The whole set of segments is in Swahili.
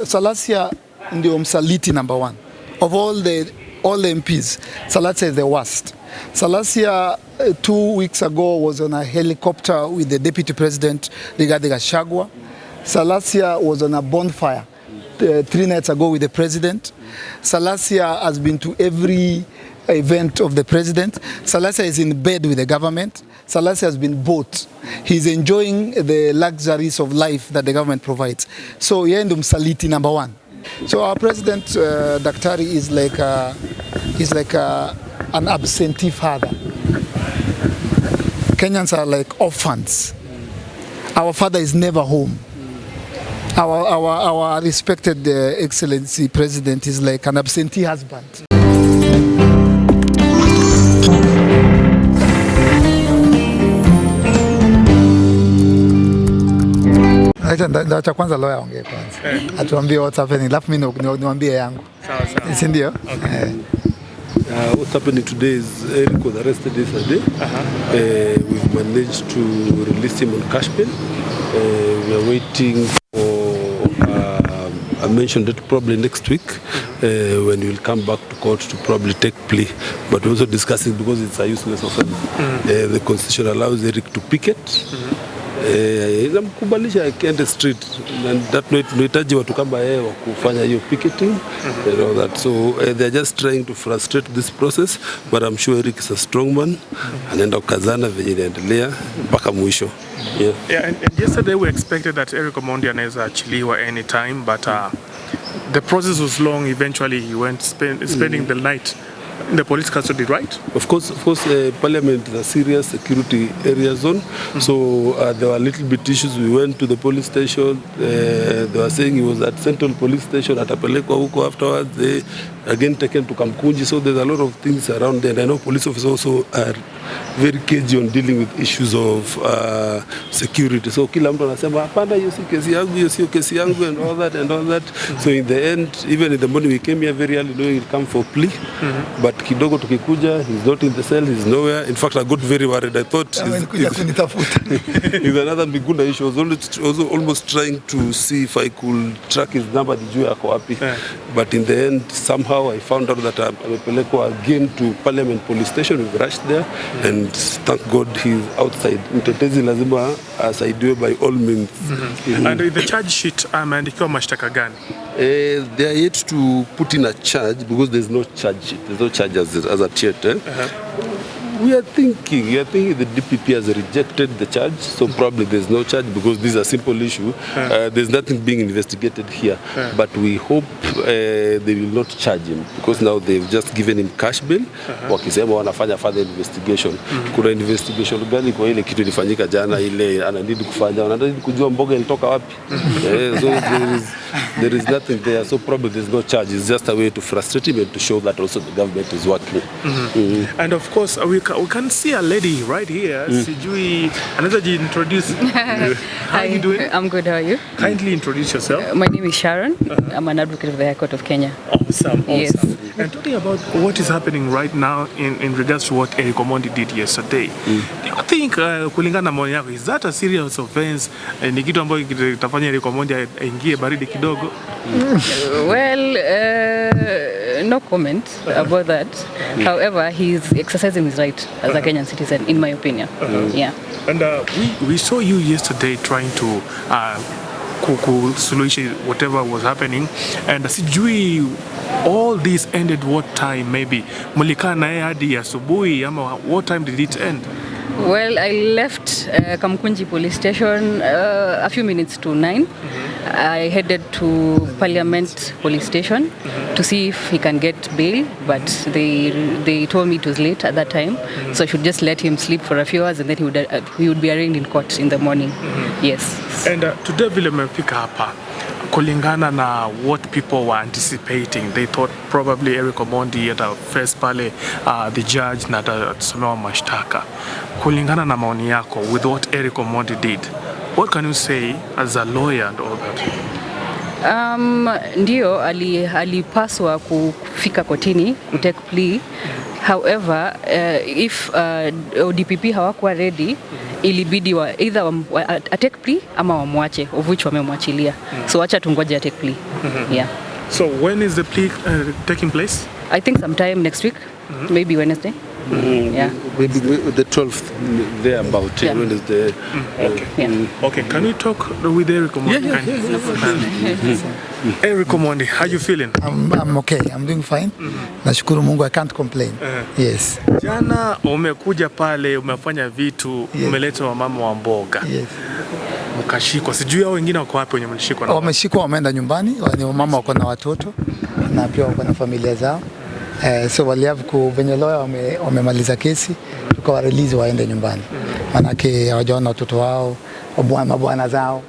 Salasia ndio msaliti number one. Of all the MPs, Salasia is the worst. Salasia 2 weeks ago was on a helicopter with the Deputy President, Rigathi Gachagua. Salasia was on a bonfire 3 nights ago with the President. Salasia has been to every event of the President. Salasia is in bed with the government. Salasia has been bought. He's enjoying the luxuries of life that the government provides. So yeye ndo msaliti number one. So our President, Daktari, is like an absentee father. Kenyans are like orphans. Our father is never home. Our respected Excellency President is like an absentee husband. Acha kwanza lawyer ongee kwanza. Atuambie what's happening. Alafu mimi niwaambie yangu. Sawa. Si ndio? Okay. What's happening today is Eric was arrested yesterday. We've managed to release him on cash bail. We are waiting for I mentioned that probably next week when we will come back to court to probably take plea. But we're also discussing because it's a useless offense. The constitution allows Eric to picket. Namkubalisha akiende street and that way tunahitaji watu kama yeye wa kufanya hiyo picketing and all that, so they're just trying to frustrate this process, but I'm sure Eric is a strong man, anaenda kukazana venye inaendelea mpaka mwisho. Yeah, and yesterday we expected that Eric Omondi anaweza achiliwa anytime, but the process was long. Eventually he went spending the night in the police custody, right? Of course, Parliament is a serious security area zone. So there were little bit issues. We went to the police station. They were saying he was at Central Police Station at Apelekwa huko afterwards. They again taken to Kamkunji. So there's a lot of things around there. And I know police officers also are very cagey on dealing with issues of security. So kila mtu anasema hapana, hiyo si kesi yangu, hiyo sio kesi yangu and all that. So in the end, even in the morning we came here very early knowing he'll come for plea. But kidogo tukikuja, he's not in the cell, he's nowhere. In fact, I got very worried. I thought he's another Migunda issue. I was also almost trying to see if I could track his number, nijue ako wapi. But in the end, somehow I found out that amepelekwa again to Parliament Police Station. We rushed there, and thank God he's outside. Mtetezi lazima asaidiwe by all means. And the charge sheet, ameandikiwa mashtaka gani? They are yet to put in a charge because there's no charge sheet. There's no charge as at yet. We are thinking the DPP has rejected the charge, so probably there's no charge because this is a simple issue. There's nothing being investigated here, but we hope they will not charge him because now they've just given him cash bail. Wakisema wanafanya further investigation. Kuna investigation gani kwa ile kitu ilifanyika jana, ile anadidi kufanya, wanadidi kujua mboga ilitoka wapi. So there is nothing there, so probably there's no charge. It's just a way to frustrate him and to show that also the government is working. And of course we can see a lady right here. Sijui anaweza introduce. How are you doing? I'm good, how are you? Kindly introduce yourself. My name is Sharon. I'm an advocate of the High Court of Kenya. Awesome. Yes. And talking about what is happening right now in regards to what Eric Omondi did yesterday, do you think kulingana na maoni yako, is that a serious offense? Ni kitu ambayo kitafanya Eric Omondi aingie baridi kidogo? Well, no comment about that. However, he's exercising his right as a Kenyan citizen, in my opinion. Yeah. And we saw you yesterday trying to solution whatever was happening, and sijui all this ended what time? Maybe mulika na yeye hadi asubuhi ama what time did it end? Well, I left Kamkunji police station a few minutes to 9. I headed to Parliament police station to see if he can get bail, but they told me it was late at that time, so I should just let him sleep for a few hours and then he would be arraigned in court in the morning. Yes. And today vile mmefika hapa, kulingana na what people were anticipating, they thought probably Eric Omondi at first pale the judge na atasomewa mashtaka. Kulingana na maoni yako, with what Eric Omondi did, what can you say as a lawyer and all that? Ndio alipaswa kufika kotini kutake plea. However, if ODPP hawakuwa ready, ilibidi either take plea ama wamwache, of which wamemwachilia. So wacha tungoje take plea. Yeah. So when is the plea taking place? I think sometime next week, maybe Wednesday. Yeah. Maybe the 12th, there about. Yeah. When is the... Okay. Yeah. Okay, can we talk with Eric Omondi? Eric Omondi, how you feeling? I'm okay. I'm doing fine. Nashukuru Mungu, I can't complain. Yes. Jana umekuja pale, umefanya vitu, umeleta wamama wa mboga. Yes. Mkashikwa. Sijui hao wengine wako wapi wenye mlishikwa na? Wameshikwa, wameenda nyumbani. Ni wamama wako na watoto na pia wako na familia zao. So waliavu venye lawyer wamemaliza kesi, tukawa release waende nyumbani. Manake hawajaona watoto wao, mabwana zao.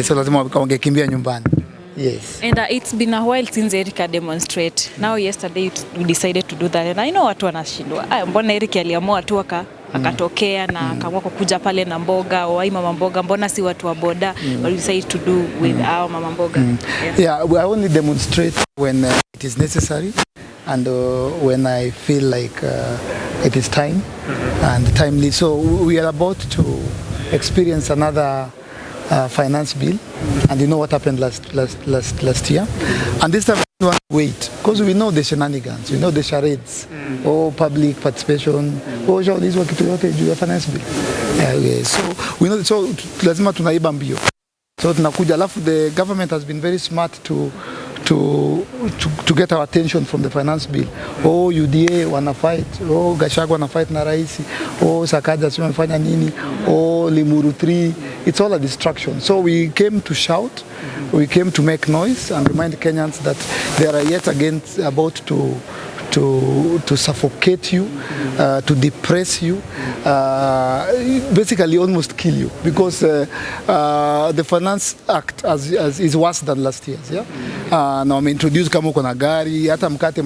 So lazima wangekimbia nyumbani. Yes. And it's been a while since Eric demonstrate. Now yesterday we decided to do that. And I know watu wanashindwa. Mbona Eric aliamua tu akatokea na akaamua kuja pale na mboga, wai mama mboga, mbona si watu wa boda? What we decide to do with our mama mboga? Yeah, we only demonstrate when it is necessary and when I feel like it is time and timely. So we are about to experience another finance bill, and you know what happened last year, and this time we want to wait because we know the shenanigans, we know the charades, public participation, this work juu ya finance bill. So we know, so lazima tunaiba mbio, so tunakuja, alafu the government has been very smart to get our attention from the finance bill. UDA wana fight, Gachagua wana fight na rais, Sakaja sio amefanya nini, Limuru 3. It's all a distraction. So we came to shout, we came to make noise and remind Kenyans that they are yet again about to suffocate you, to depress you, basically almost kill you, because the Finance Act is worse than last year's. Yeah? Now I'm introduced kama uko na gari, hata mkate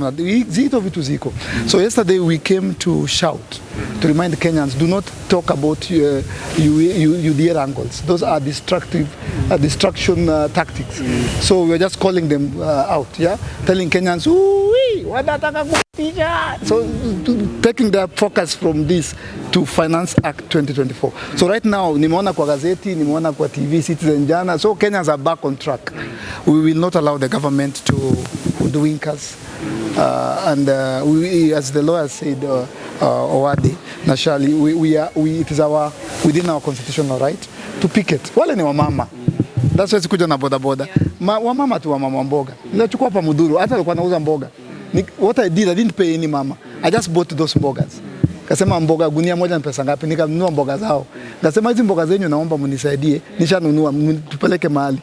zito vitu ziko. So yesterday we came to shout, to remind Kenyans, do not talk about UDA angles. Those are distraction tactics. So we're just calling them out, yeah, telling Kenyans, so taking their focus from this to Finance Act 2024. So right now, nimeona kwa gazeti, nimeona kwa TV, Citizen jana, so Kenyans are back on track. We will not allow the government to hoodwink us. And we, as the lawyer said, Owadi, Nashali, it is within our constitutional right to picket. Wale ni wamama. That's why sikuja na boda boda. Wamama tu wamama mboga. Nilichukua hapa Mudhuru, hata alikuwa anauza mboga. What I didn't pay any mama. I just bought those mbogas. Kasema mboga gunia moja ni pesa ngapi? Nikanunua mboga zao. Kasema hizi mboga zenyu naomba mnisaidie. Nishanunua, tupeleke mahali.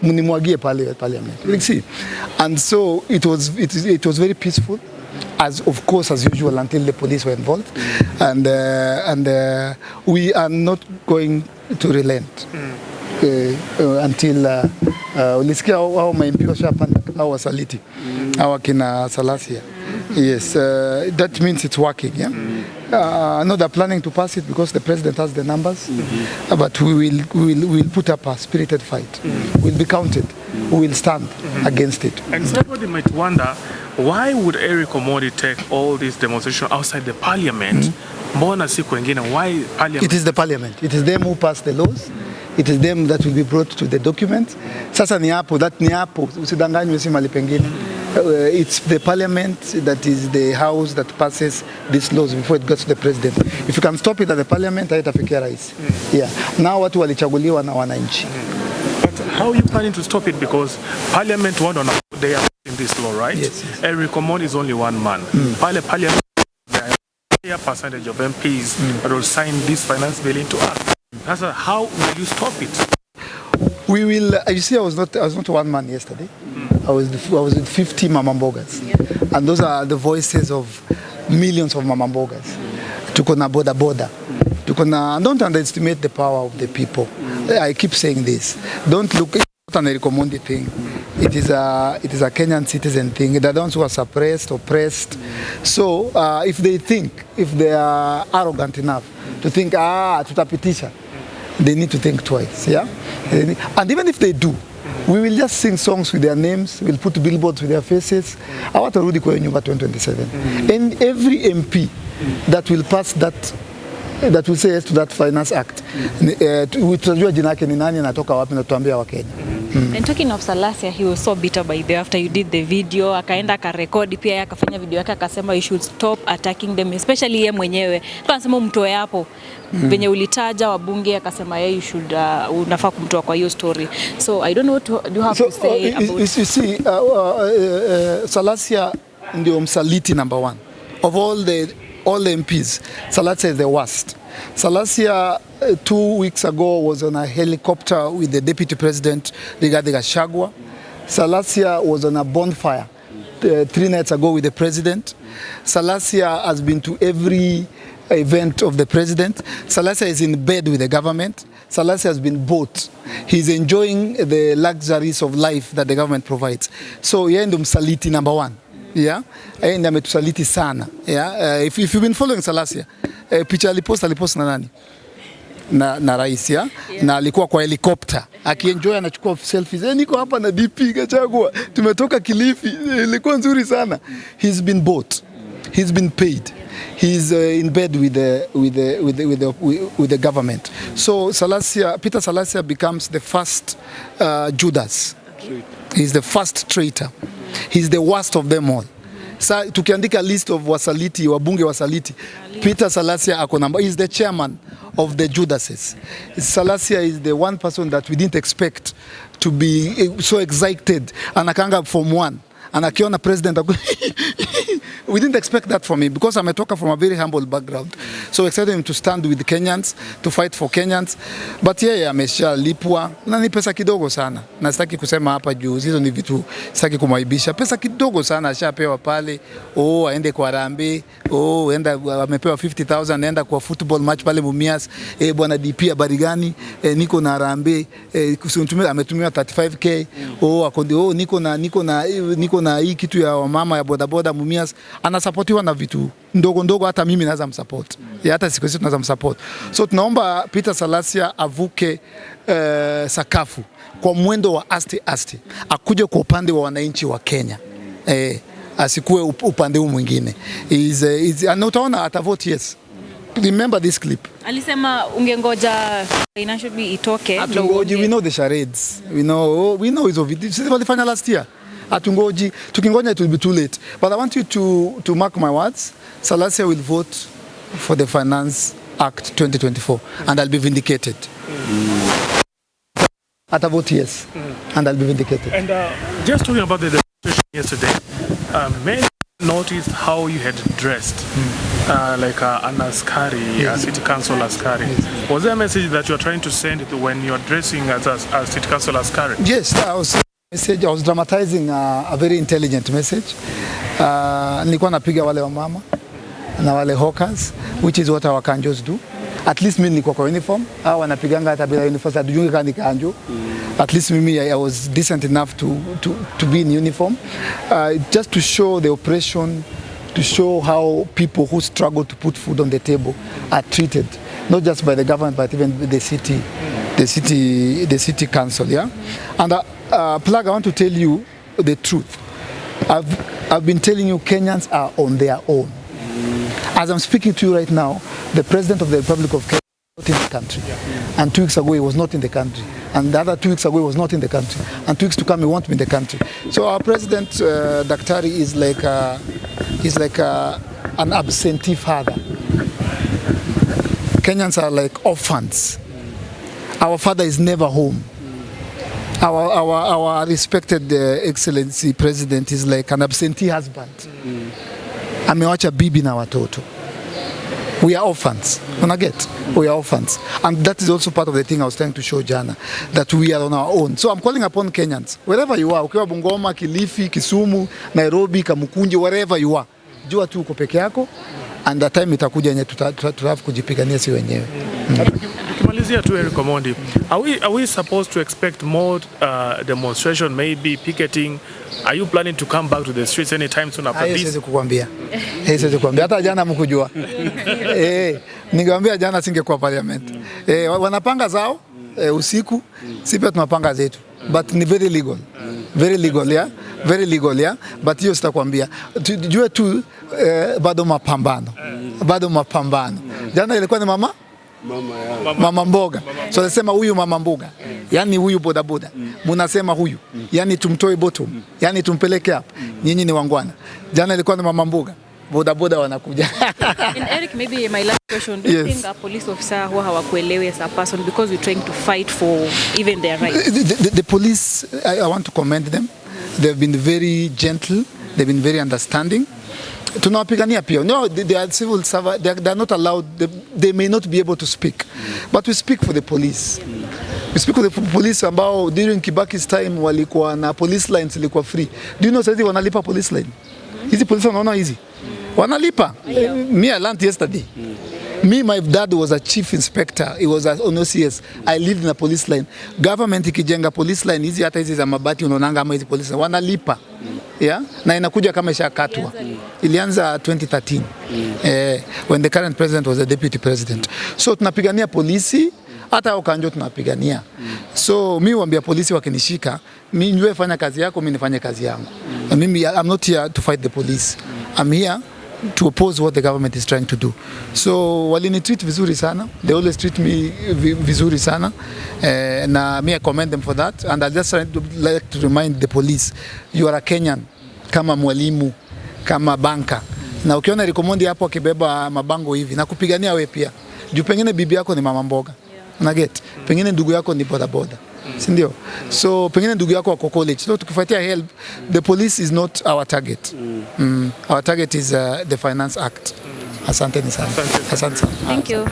Mnimwagie pale parliament. You see? And so it was very peaceful, as of course as usual, until the police were involved. And we are not going to relent until ulisikia hao MP washapanda hao wasaliti hao kina Salasia. Yes, that means it's working. Yeah. No, they're planning to pass it because the president has the numbers, but we will put up a spirited fight. We'll be counted. We will stand against it. And somebody might wonder, why would Eric Omondi take all these demonstrations outside the parliament? Mbona siku wengine? Why parliament? It is the parliament. It is them who pass the laws. It is them that will be brought to the document. Sasa ni hapo, that ni hapo, usidanganywe si mali pengine. It's the parliament that is the house that passes these laws before it gets to the president. If you can stop it at the parliament, haitafikia rais. Yeah. Now watu walichaguliwa na wananchi. But how are you planning to stop it? Because parliament they are in this law, right? Yes. Eric Omondi is only one man. Parliament, there are a higher percentage of MPs that will sign this finance bill into act. How will you stop it? We will. You see, I was not one man yesterday. I was with 50 mama mbogas, and those are the voices of millions of mama mbogas. Tuko na boda boda. Tuko na. Don't underestimate the power of the people. I keep saying this. Don't look. It's not an Eric Omondi thing. It is a Kenyan citizen thing. They're the ones who are suppressed, oppressed. So if they are arrogant enough to think, tutapitisha, they need to think twice. Yeah. And even if they do, We will just sing songs with their names, we'll put billboards with their faces. Hawatarudi kwa nyumba 2027. And every MP that will pass that will say yes to that Finance Act, tutajua jina yake ni nani, anatoka wapi, na tuambia Wakenya. And talking of Salasia, he was so bitter by the after you did the video, akaenda akarekodi pia akafanya video yake akasema you should stop attacking them, especially yeye mwenyewe. Akasema mtoe hapo. Venye ulitaja wabunge akasema yeye you should unafaa kumtoa kwa hiyo story. So I don't know what do you have to say about you see, Salasia ndio msaliti number one. Of all the MPs, Salasia is the worst. Salasia 2 weeks ago was on a helicopter with the Deputy President Rigathi Gachagua. Salasia was on a bonfire 3 nights ago with the President. Salasia has been to every event of the President. Salasia is in bed with the government. Salasia has been bought. He's enjoying the luxuries of life that the government provides. So yeye ndo msaliti number one. Yeah, ndiye ametusaliti sana. Yeah, if you've been following Salasia, picha alipost na nani? Na rais, yeah? Na alikuwa kwa helicopter akienjoy, anachukua selfies. Niko hapa na DP Gachagua, tumetoka Kilifi, ilikuwa nzuri sana. He's been bought. He's been paid. He's in bed with the government. So Peter Salasia becomes the first Judas. He's the first traitor. He's the worst of them all. Sa tukiandika list of wasaliti, wabunge wasaliti, Peter Salasia ako number. He's the chairman of the Judases. Salasia is the one person that we didn't expect to be so excited. Anakanga from one. Anakiona president. We didn't expect that from him because ametoka from a very humble background. So excited him to stand with Kenyans, to fight for Kenyans. But yeye ameshalipwa na ni pesa kidogo sana. Na sitaki kusema hapa juu, hizo ni vitu sitaki kumaibisha. Pesa kidogo sana ashapewa pale. Aende kwa Harambee. Amepewa 50,000 aenda kwa football match pale Mumias. Bwana DP habari gani? Niko na Harambee. Ametumiwa 35k. Niko na hii kitu ya mama ya bodaboda Mumias. Anasupportiwa na vitu ndogo, hata mimi naweza msupport. Hata siku hizi tunaweza msupport. So tunaomba Peter Salasia avuke sakafu kwa mwendo wa aste. Akuje kwa upande wa wananchi wa Kenya. Asikue upande huu mwingine. Utaona atavote yes. Remember this clip. Alisema ungengoja financially itoke. We know the charades. We know is of it. This is what they found last year. Atungoji, tukingoja it will be too late. But I want you to mark my words. Salasia will vote for the Finance Act 2024 and I'll be vindicated. At a vote yes, and I'll be vindicated. And just talking about the demonstration yesterday, many noticed how you had dressed like an askari, a city council askari. Yes. Was there a message that you are trying to send when you are dressing as a city council askari? Yes, I was dramatizing a very intelligent message. Nilikuwa napiga wale wa mama na wale hawkers, which is what our kanjos do. At least mimi nilikuwa kwa uniform. Hao wanapiganga hata bila uniform, hatujui kama ni kanjo. At least mimi I was decent enough to be in uniform. Just to show the oppression, to show how people who struggle to put food on the table are treated, not just by the government but even the city council, yeah. And Plug, I want to tell you the truth. I've been telling you Kenyans are on their own. As I'm speaking to you right now, the President of the Republic of Kenya was not in the country. And 2 weeks ago he was not in the country. And the other 2 weeks ago he was not in the country. And 2 weeks to come he won't be in the country. So our President, Daktari, is like an absentee father. Kenyans are like orphans. Our father is never home. Our respected Excellency President is like an absentee husband. Amewacha bibi na watoto. We are orphans. We are orphans. And that is also part of the thing I was trying to show Jana, that we are on our own. So I'm calling upon Kenyans, wherever you are, ukiwa Bungoma, Kilifi, Kisumu, Nairobi, Kamukunji, wherever you are, jua tu uko peke yako, and the time itakuja yenye tutafu kujipigania si wenyewe. Tukimalizia tu Eric Omondi, are we supposed to expect more demonstration, maybe picketing? Are you planning to come back to the streets anytime soon after this? Siwezi kukwambia. Hata jana mkujua. Ningewaambia jana singekuwa parliament. Wanapanga zao usiku, sisi pia tunapanga zetu. but ni very legal. Very legal, yeah? Very legal, yeah? But hiyo sitakwambia. Jua tu bado mapambano. Bado mapambano. Jana ilikuwa ni mama mboga. So nasema huyu mama mboga. Yani huyu bodaboda. Munasema huyu. Yani tumtoe bottom. Yani tumpeleke hapo. Nyinyi ni wangwana. Jana ilikuwa ni mama mboga. Bodaboda wanakuja. And Eric, maybe my last question, do you think a police officer who hawakuelewi as a person because we're trying to fight for even their rights? The police, I want to commend them. They've been very gentle. They've been very understanding. Tunawapigania pia. No, they are civil servants. They are not allowed. They may not be able to speak, but we speak for the police. We speak for the police ambao during Kibaki's time walikuwa na police lines ilikuwa free. Do you know sasa wanalipa police line? Hizi police wanaona hizi. Wanalipa. Me, I learned yesterday. Me, my dad was a chief inspector. He was on OCS. I lived in a police line. Government ikijenga police line hizi hata hizi za mabati unaonanga ama hizi police line wanalipa. Yeah? Na inakuja kama ishakatwa. Ilianza 2013. When the current president was the deputy president. So tunapigania polisi hata ukanjo tunapigania. So mi huambia polisi wakinishika, mi njue fanya kazi yako, mi nifanye kazi yangu. Mimi I'm not here to fight the police. I'm here to oppose what the government is trying to do. So walini treat vizuri sana. They always treat me vizuri sana. Na me I commend them for that. And I just like to remind the police, you are a Kenyan kama mwalimu, kama banka. Na ukiona Eric Omondi hapo akibeba mabango hivi na kupigania wewe pia. Juu pengine bibi yako ni mama mboga. Una get? Pengine ndugu yako ni bodaboda. Si ndio? So pengine ndugu yako wako college. So tukifuatia help, the police is not our target. Our target is the Finance Act. Asante sana. Thank you.